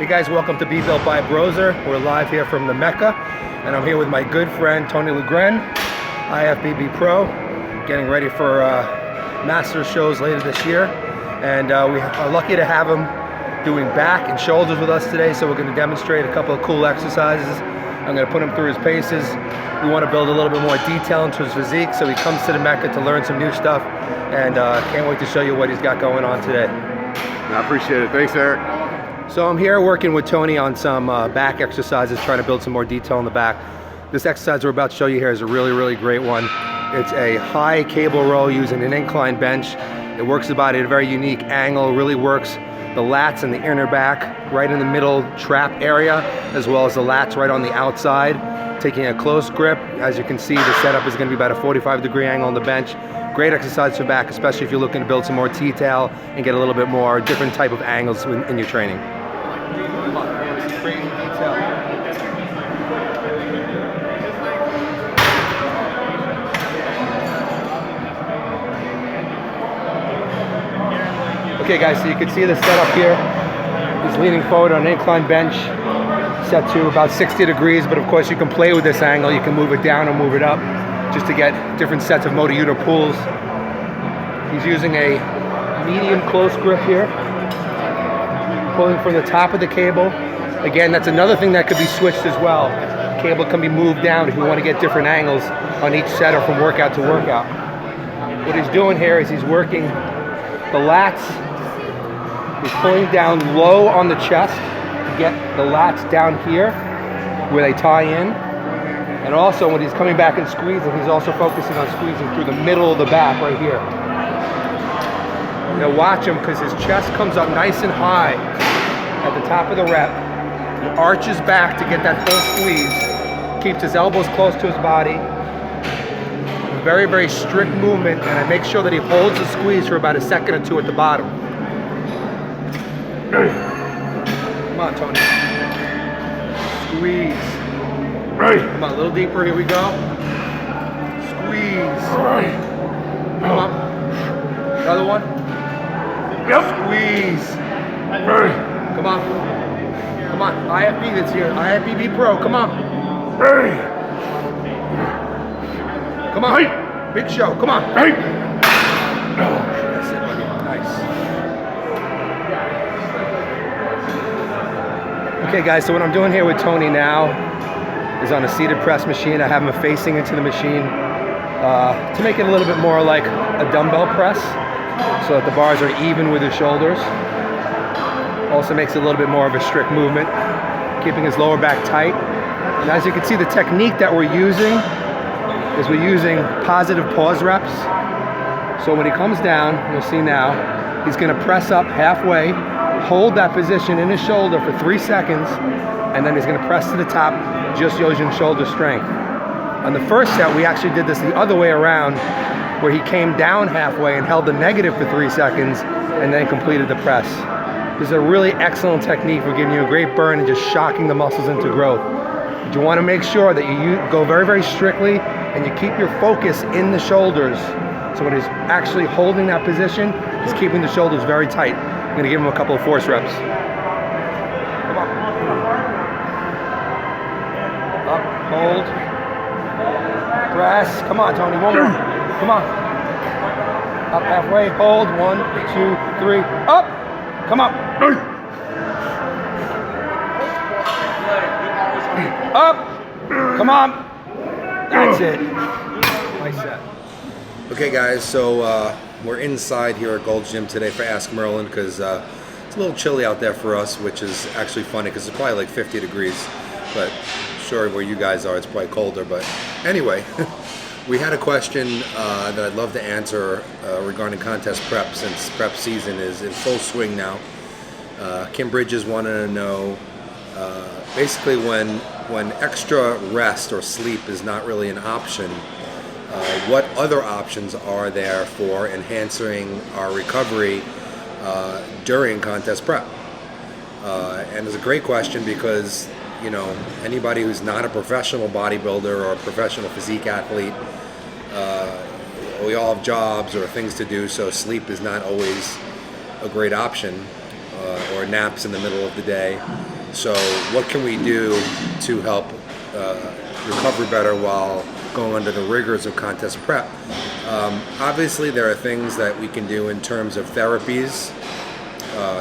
Hey guys, welcome to Be Built by Broser. We're live here from the Mecca, and I'm here with my good friend Tony LaGrene, IFBB Pro, getting ready for Masters shows later this year. And we are lucky to have him doing back and shoulders with us today, so we're going to demonstrate a couple of cool exercises. I'm going to put him through his paces. We want to build a little bit more detail into his physique, so he comes to the Mecca to learn some new stuff, and can't wait to show you what he's got going on today. I appreciate it. Thanks, Eric. So I'm here working with Tony on some back exercises, trying to build some more detail in the back. This exercise we're about to show you here is a really great one. It's a high cable row using an incline bench. It works the body at a very unique angle, really works the lats and the inner back, right in the middle trap area, as well as the lats right on the outside. Taking a close grip, as you can see, the setup is going to be about a 45-degree angle on the bench. Great exercise for back, especially if you're looking to build some more T-tail and get a little bit more different type of angles in your training. Okay guys, so you can see the setup here. He's leaning forward on an incline bench, set to about 60 degrees, but of course you can play with this angle. You can move it down or move it up just to get different sets of motor unit pulls. He's using a medium close grip here, pulling from the top of the cable. Again, that's another thing that could be switched as well. The cable can be moved down if you want to get different angles on each set or from workout to workout. What he's doing here is he's working the lats. He's pulling down low on the chest to get the lats down here where they tie in. And also when he's coming back and squeezing, he's also focusing on squeezing through the middle of the back right here. Now watch him, because his chest comes up nice and high at the top of the rep. He arches back to get that full squeeze, keeps his elbows close to his body. Very strict movement, and I make sure that he holds the squeeze for about a second or two at the bottom. Come on, Tony. Squeeze. Come on, a little deeper. Here we go. Squeeze. Come on. Another one. Squeeze. Come on. Come on. IFB that's here. IFBB Pro. Come on. Come on. Big show. Come on. That's it, buddy. Nice. Okay, guys, so what I'm doing here with Tony now is on a seated press machine. I have him facing into the machine to make it a little bit more like a dumbbell press, so that the bars are even with his shoulders. Also makes it a little bit more of a strict movement, keeping his lower back tight. And as you can see, the technique that we're using is we're using positive pause reps. So when he comes down, you'll see now, he's going to press up halfway, hold that position in his shoulder for 3 seconds, and then he's going to press to the top, just using shoulder strength. On the first set, we actually did this the other way around, where he came down halfway and held the negative for 3 seconds, and then completed the press. This is a really excellent technique for giving you a great burn and just shocking the muscles into growth. But you want to make sure that you go very strictly, and you keep your focus in the shoulders. So when he's actually holding that position, he's keeping the shoulders very tight. I'm going to give him a couple of force reps. Come on. Up, hold, press. Come on, Tony, one more. Come on. Up halfway, hold, 1, 2, 3, up. Come on. Up. Come on. That's it. Nice set. Okay guys, so we're inside here at Gold's Gym today for Ask Merlin, because it's a little chilly out there for us, which is actually funny because it's probably like 50 degrees, but sure where you guys are it's probably colder. But anyway, we had a question that I'd love to answer regarding contest prep, since prep season is in full swing now. Kim Bridges wanted to know basically when extra rest or sleep is not really an option, what other options are there for enhancing our recovery during contest prep? And it's a great question because, you know, anybody who's not a professional bodybuilder or a professional physique athlete, we all have jobs or things to do, so sleep is not always a great option or naps in the middle of the day. So what can we do to help recover better while going under the rigors of contest prep? Obviously, there are things that we can do in terms of therapies.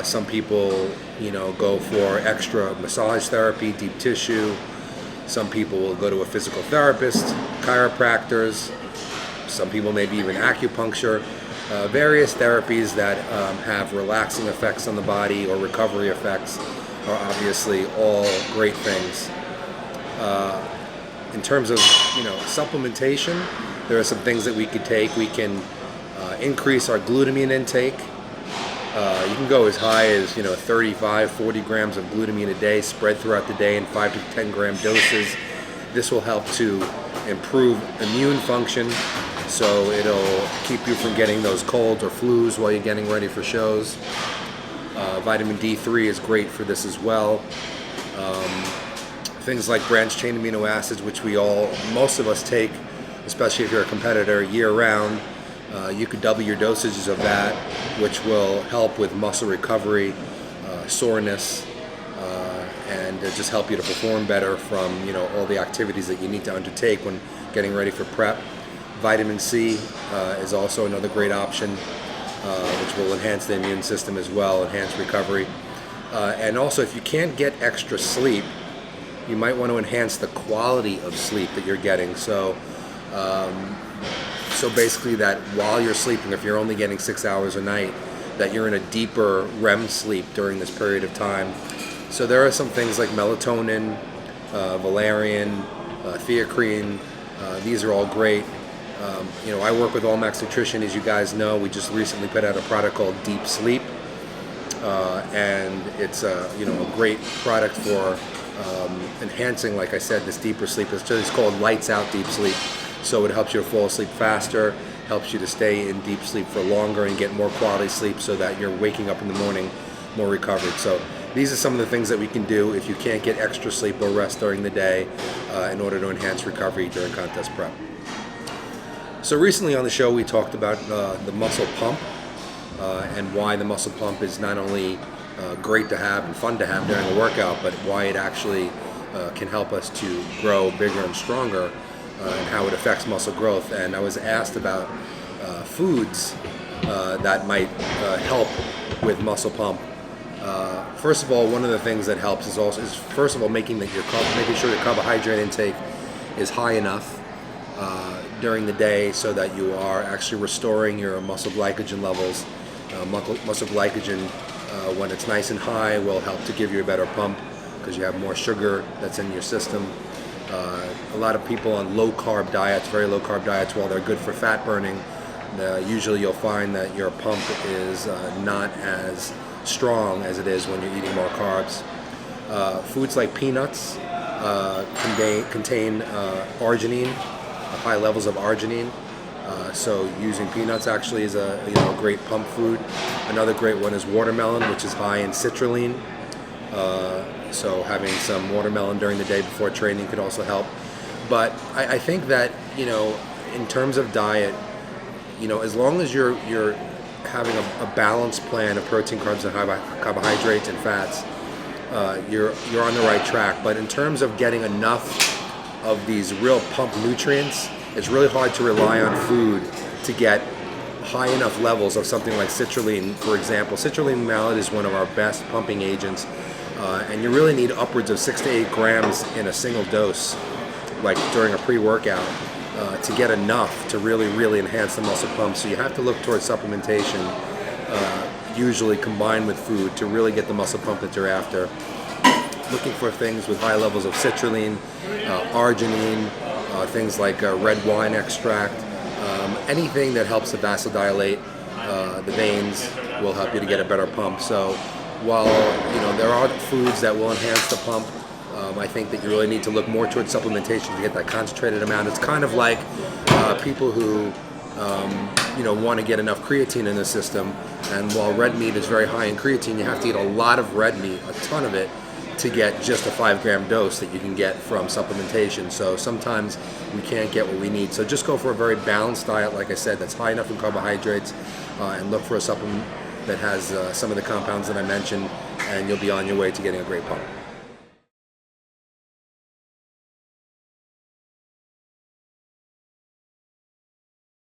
Some people, go for extra massage therapy, deep tissue. Some people will go to a physical therapist, chiropractors. Some people maybe even acupuncture. Various therapies that have relaxing effects on the body or recovery effects are obviously all great things. In terms of supplementation, there are some things that we could take. We can increase our glutamine intake. You can go as high as 35, 40 grams of glutamine a day, spread throughout the day in 5 to 10 gram doses. This will help to improve immune function, so it'll keep you from getting those colds or flus while you're getting ready for shows. Vitamin D3 is great for this as well. Things like branched chain amino acids, which most of us take, especially if you're a competitor, year round. You could double your dosages of that, which will help with muscle recovery, soreness, and just help you to perform better from all the activities that you need to undertake when getting ready for prep. Vitamin C is also another great option, which will enhance the immune system as well, enhance recovery. And also, if you can't get extra sleep, you might want to enhance the quality of sleep that you're getting. So basically that while you're sleeping, if you're only getting 6 hours a night, that you're in a deeper REM sleep during this period of time. So there are some things like melatonin, valerian, theacrine. These are all great. I work with Allmax Nutrition, as you guys know. We just recently put out a product called Deep Sleep, and it's a great product for enhancing, like I said, this deeper sleep. It's called Lights Out Deep Sleep. So it helps you to fall asleep faster, helps you to stay in deep sleep for longer and get more quality sleep so that you're waking up in the morning more recovered. So these are some of the things that we can do if you can't get extra sleep or rest during the day in order to enhance recovery during contest prep. So recently on the show we talked about the muscle pump and why the muscle pump is not only great to have and fun to have during a workout, but why it actually can help us to grow bigger and stronger, and how it affects muscle growth. And I was asked about foods that might help with muscle pump. First of all, one of the things that helps is first of all making sure your carbohydrate intake is high enough during the day so that you are actually restoring your muscle glycogen levels. Muscle glycogen, when it's nice and high, will help to give you a better pump because you have more sugar that's in your system. A lot of people on low carb diets, very low carb diets, while they're good for fat burning, usually you'll find that your pump is not as strong as it is when you're eating more carbs. Foods like peanuts contain arginine, high levels of arginine. So using peanuts actually is a great pump food. Another great one is watermelon, which is high in citrulline. So having some watermelon during the day before training could also help. But I think that in terms of diet, as long as you're having a balanced plan of protein, carbs, and carbohydrates and fats, you're on the right track. But in terms of getting enough of these real pump nutrients, it's really hard to rely on food to get high enough levels of something like citrulline, for example. Citrulline malate is one of our best pumping agents, and you really need upwards of 6 to 8 grams in a single dose, like during a pre-workout, to get enough to really enhance the muscle pump. So you have to look towards supplementation, usually combined with food, to really get the muscle pump that you're after. Looking for things with high levels of citrulline, arginine, things like red wine extract, anything that helps to vasodilate the veins will help you to get a better pump. So while there are foods that will enhance the pump, I think that you really need to look more towards supplementation to get that concentrated amount. It's kind of like people who want to get enough creatine in the system, and while red meat is very high in creatine, you have to eat a lot of red meat, a ton of it, to get just a 5-gram dose that you can get from supplementation. So sometimes we can't get what we need. So just go for a very balanced diet, like I said, that's high enough in carbohydrates, and look for a supplement that has some of the compounds that I mentioned, and you'll be on your way to getting a great pump.